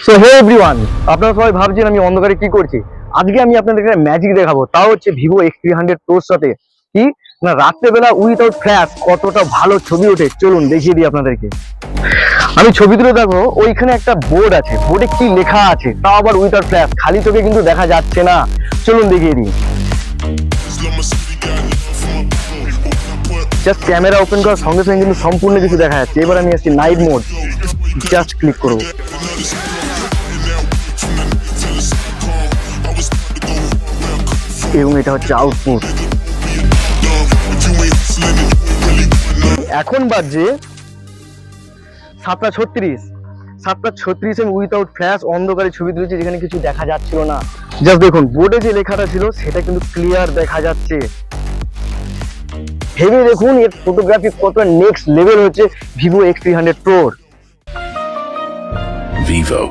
So hey everyone, আপনারা সবাই ভাবছেন আমি অন্ধকারে কি করছি। আজকে আমি আপনাদেরকে ম্যাজিক দেখাবো, তাও হচ্ছে ভিভো X300 Pro's সাথে। কি না, রাত্রেবেলা উইথাউট ফ্ল্যাশ কতটা ভালো ছবি ওঠে চলুন দেখিয়ে দিই আপনাদেরকে। আমি ছবি তুলে দেখো, ওইখানে একটা বোর্ড আছে, বোর্ডে কি লেখা আছে তাও আবার উইথাউট ফ্ল্যাশ, খালি চোখে কিন্তু দেখা যাচ্ছে না। চলুন দেখিয়ে দিই। জাস্ট ক্যামেরা ওপেন করার সঙ্গে সঙ্গে কিন্তু সম্পূর্ণ কিছু দেখা যাচ্ছে। এবার আমি আসছি নাইট মোড, জাস্ট ক্লিক করবো এবং এটা হচ্ছে আউটপুট। এখন বাজছে 7:36। 7:36 আমি উইথাউট ফ্ল্যাশ অন্ধকারে ছবি তুলেছি, যেখানে কিছু দেখা যাচ্ছিল না। জাস্ট দেখুন, বোর্ডে যে লেখাটা ছিল সেটা কিন্তু ক্লিয়ার দেখা যাচ্ছে। ভেবে দেখুন এর ফটোগ্রাফি কতটা নেক্সট লেভেল হচ্ছে ভিভো X300 Pro। Vivo.